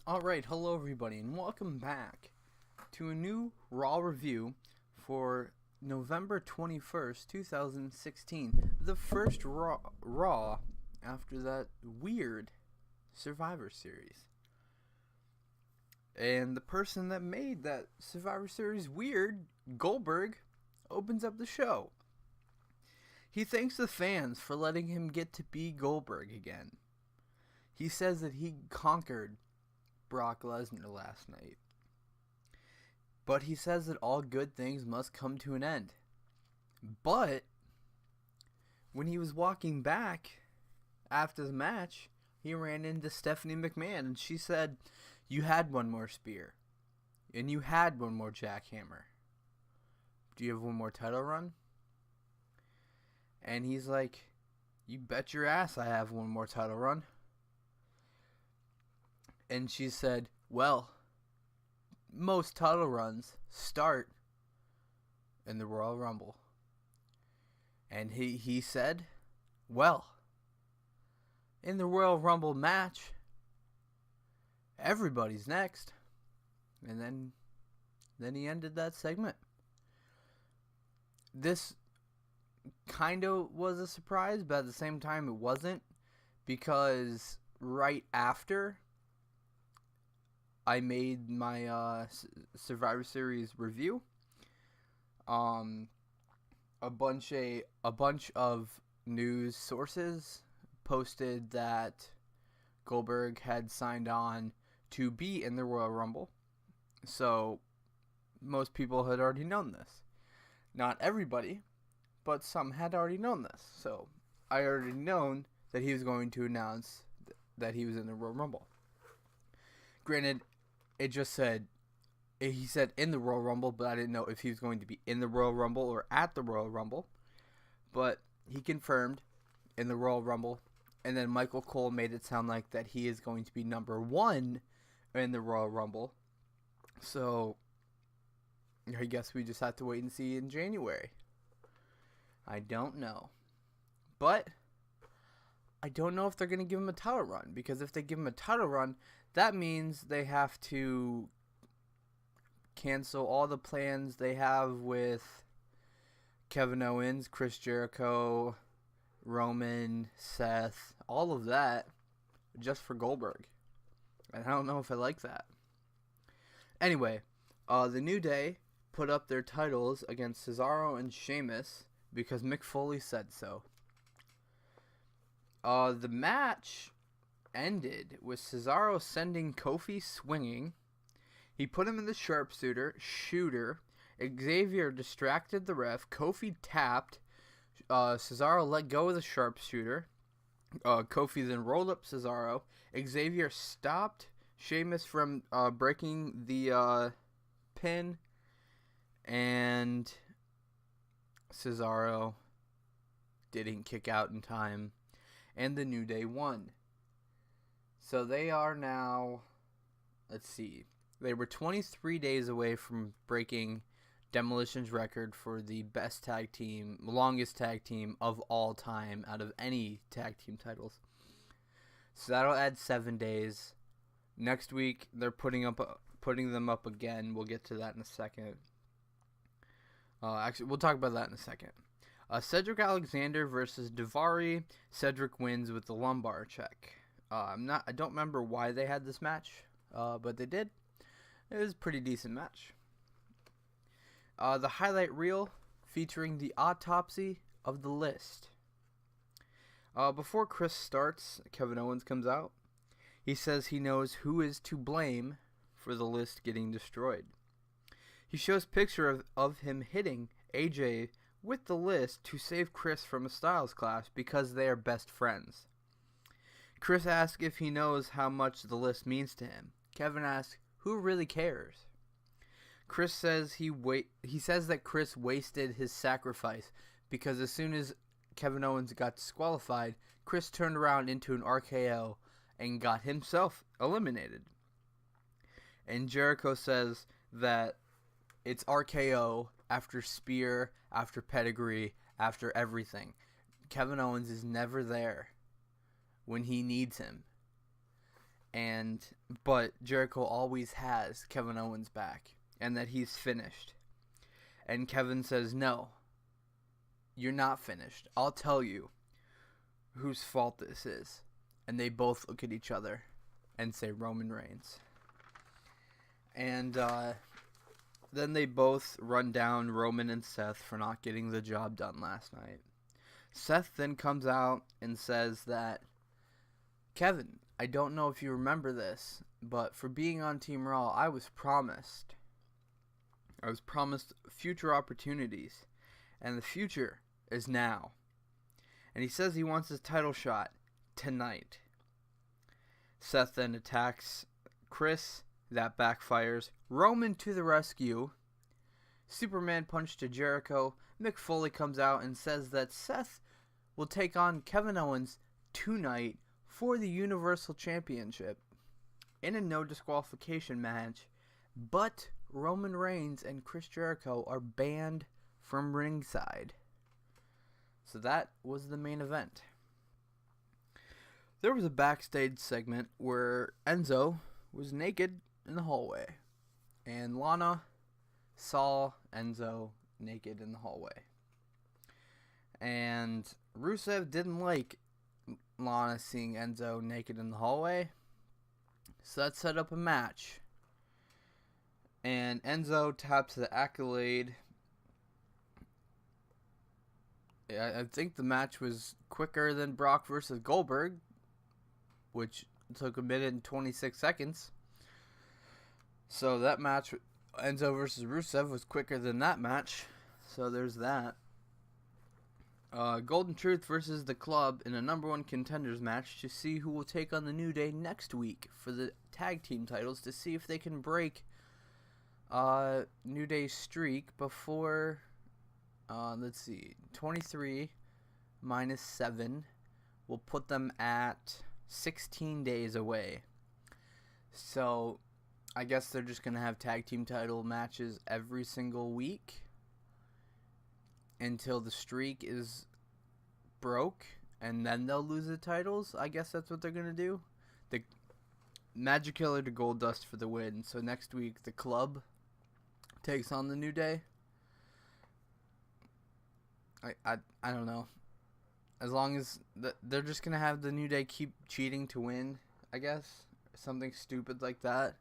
Alright, hello everybody, and welcome back to a new Raw review for November 21st, 2016. The first Raw after that weird Survivor Series. And the person that made that Survivor Series weird, Goldberg, opens up the show. He thanks the fans for letting him get to be Goldberg again. He says that he conquered Brock Lesnar last night. But he says that all good things must come to an end. But when he was walking back after the match, he ran into Stephanie McMahon and she said, "You had one more spear. And you had one more jackhammer. Do you have one more title run?" And he's like, "You bet your ass I have one more title run." And she said, "Well, most title runs start in the Royal Rumble." And he said, "Well, in the Royal Rumble match, everybody's next." And then he ended that segment. This kind of was a surprise, but at the same time it wasn't, because right after I made my Survivor Series review, a bunch of news sources posted that Goldberg had signed on to be in the Royal Rumble. So most people had already known this. Not everybody, but some had already known this. So I already known that he was going to announce that he was in the Royal Rumble. Granted, it just said, he said in the Royal Rumble, but I didn't know if he was going to be in the Royal Rumble or at the Royal Rumble. But he confirmed in the Royal Rumble, and then Michael Cole made it sound like that he is going to be number 1 in the Royal Rumble. So I guess we just have to wait and see in January. I don't know. But I don't know if they're going to give him a title run, because if they give him a title run, that means they have to cancel all the plans they have with Kevin Owens, Chris Jericho, Roman, Seth, all of that, just for Goldberg. And I don't know if I like that. Anyway, the New Day put up their titles against Cesaro and Sheamus because Mick Foley said so. The match ended with Cesaro sending Kofi swinging. He put him in the sharpshooter. Xavier distracted the ref. Kofi tapped. Cesaro let go of the sharpshooter. Kofi then rolled up Cesaro. Xavier stopped Sheamus from breaking the pin. And Cesaro didn't kick out in time. And the New Day won. So they are now, let's see, they were 23 days away from breaking Demolition's record for the best tag team, longest tag team of all time out of any tag team titles. So that'll add 7 days. Next week they're putting them up again. We'll get to that in a second. Actually, we'll talk about that in a second. Cedric Alexander versus Daivari. Cedric wins with the lumbar check. I don't remember why they had this match, but they did. It was a pretty decent match. The highlight reel featuring the autopsy of the list. Before Chris starts, Kevin Owens comes out. He says he knows who is to blame for the list getting destroyed. He shows picture of him hitting AJ with the list to save Chris from a Styles clash because they are best friends. Chris asks if he knows how much the list means to him. Kevin asks, who really cares? Chris says he says that Chris wasted his sacrifice because as soon as Kevin Owens got disqualified, Chris turned around into an RKO and got himself eliminated. And Jericho says that it's RKO after spear, after pedigree, after everything. Kevin Owens is never there when he needs him. But Jericho always has Kevin Owens back, and that he's finished. And Kevin says, no, you're not finished. I'll tell you whose fault this is. And they both look at each other and say Roman Reigns. And then they both run down Roman and Seth for not getting the job done last night. Seth then comes out and says that, Kevin, I don't know if you remember this, but for being on Team Raw, I was promised future opportunities, and the future is now. And he says he wants his title shot tonight. Seth then attacks Chris. That backfires. Roman to the rescue. Superman punch to Jericho. Mick Foley comes out and says that Seth will take on Kevin Owens tonight for the Universal Championship in a no disqualification match, but Roman Reigns and Chris Jericho are banned from ringside. So that was the main event. There was a backstage segment where Enzo was naked in the hallway, and Lana saw Enzo naked in the hallway. And Rusev didn't like Lana seeing Enzo naked in the hallway, so that set up a match. And Enzo taps the Accolade. I think the match was quicker than Brock versus Goldberg, which took 1:26 seconds. So that match, Enzo versus Rusev, was quicker than that match. So there's that. Golden Truth versus The Club in a number one contenders match to see who will take on the New Day next week for the tag team titles, to see if they can break New Day's streak before, 23 minus 7 will put them at 16 days away. So I guess they're just going to have tag team title matches every single week until the streak is broke, and then they'll lose the titles. I guess that's what they're going to do. The Magic Killer to Goldust for the win. So next week, The Club takes on the New Day. I don't know. As long as they're just going to have the New Day keep cheating to win, I guess. Something stupid like that.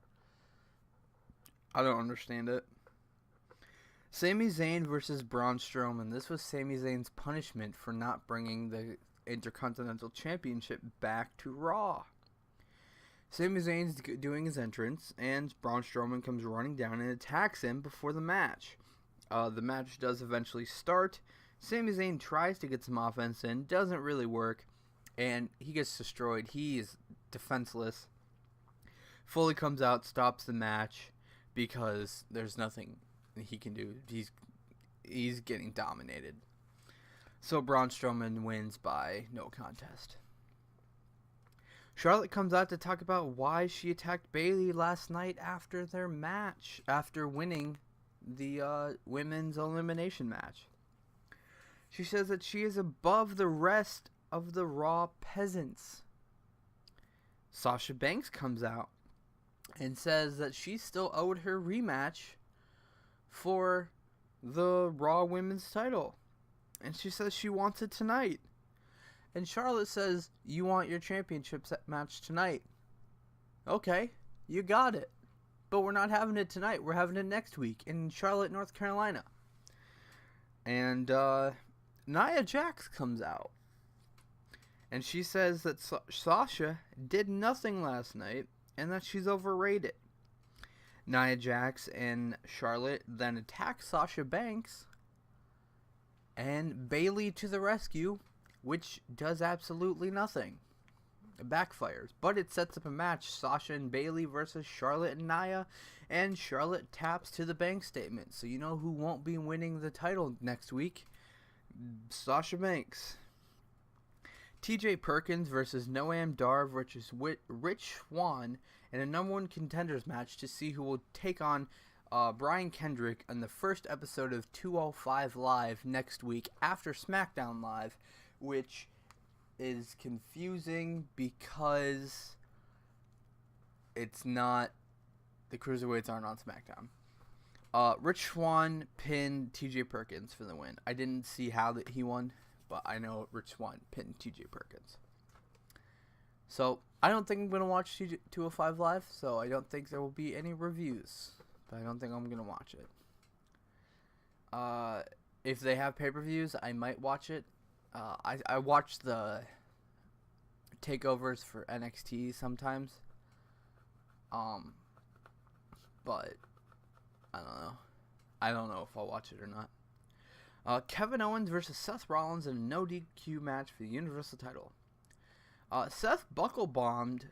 I don't understand it. Sami Zayn versus Braun Strowman. This was Sami Zayn's punishment for not bringing the Intercontinental Championship back to Raw. Sami Zayn's doing his entrance, and Braun Strowman comes running down and attacks him before the match. The match does eventually start. Sami Zayn tries to get some offense in, doesn't really work, and he gets destroyed. He is defenseless. Foley comes out, stops the match, because there's nothing he can do. He's getting dominated. So Braun Strowman wins by no contest. Charlotte comes out to talk about why she attacked Bayley last night after their match, after winning the women's elimination match. She says that she is above the rest of the Raw peasants. Sasha Banks comes out and says that she still owed her rematch for the Raw Women's title. And she says she wants it tonight. And Charlotte says, you want your championship match tonight. Okay, you got it. But we're not having it tonight. We're having it next week in Charlotte, North Carolina. And Nia Jax comes out. And she says that Sasha did nothing last night and that she's overrated. Nia Jax and Charlotte then attack Sasha Banks, and Bayley to the rescue, which does absolutely nothing. It backfires, but it sets up a match, Sasha and Bayley versus Charlotte and Nia, and Charlotte taps to the bank statement. So you know who won't be winning the title next week? Sasha Banks. TJ Perkins versus Noam Dar versus Rich Swann in a number one contenders match to see who will take on Brian Kendrick in the first episode of 205 Live next week after SmackDown Live, which is confusing because it's not, the cruiserweights aren't on SmackDown. Rich Swann pinned TJ Perkins for the win. I didn't see how that he won, but I know Rich Swann pinned TJ Perkins. So I don't think I'm going to watch 205 Live, so I don't think there will be any reviews. But I don't think I'm going to watch it. If they have pay-per-views, I might watch it. I watch the takeovers for NXT sometimes. But I don't know. I don't know if I'll watch it or not. Kevin Owens versus Seth Rollins in a no DQ match for the Universal title. Seth buckle bombed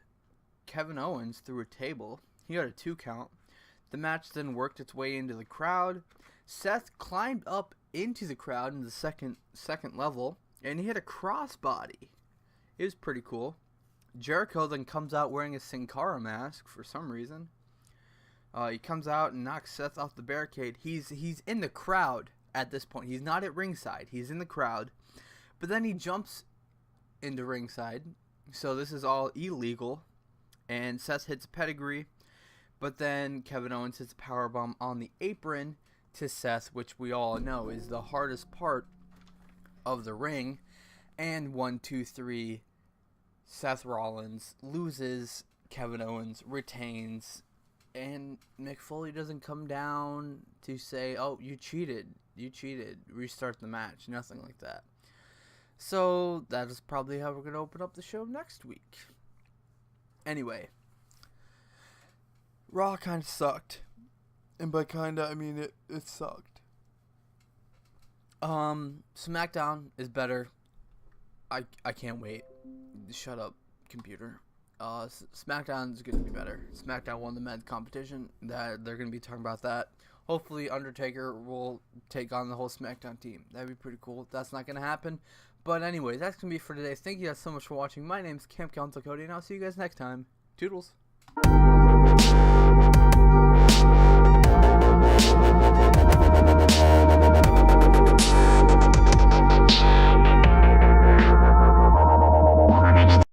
Kevin Owens through a table. He got a 2 count. The match then worked its way into the crowd. Seth climbed up into the crowd in the second level, and he hit a crossbody. It was pretty cool. Jericho then comes out wearing a Sin Cara mask for some reason. He comes out and knocks Seth off the barricade. He's in the crowd at this point. He's not at ringside. He's in the crowd. But then he jumps into ringside. So this is all illegal. And Seth hits a pedigree. But then Kevin Owens hits a powerbomb on the apron to Seth, which we all know is the hardest part of the ring. And 1, 2, 3, Seth Rollins loses. Kevin Owens retains. And Mick Foley doesn't come down to say, oh, you cheated, restart the match, nothing like that. So that is probably how we're going to open up the show next week. Anyway, Raw kind of sucked. And by kind of, I mean it sucked. SmackDown is better. I can't wait. Shut up, computer. SmackDown is going to be better. SmackDown won the men's competition. That they're going to be talking about that. Hopefully, Undertaker will take on the whole SmackDown team. That'd be pretty cool. That's not going to happen. But anyway, that's going to be for today. Thank you guys so much for watching. My name's Camp Council Cody, and I'll see you guys next time. Toodles.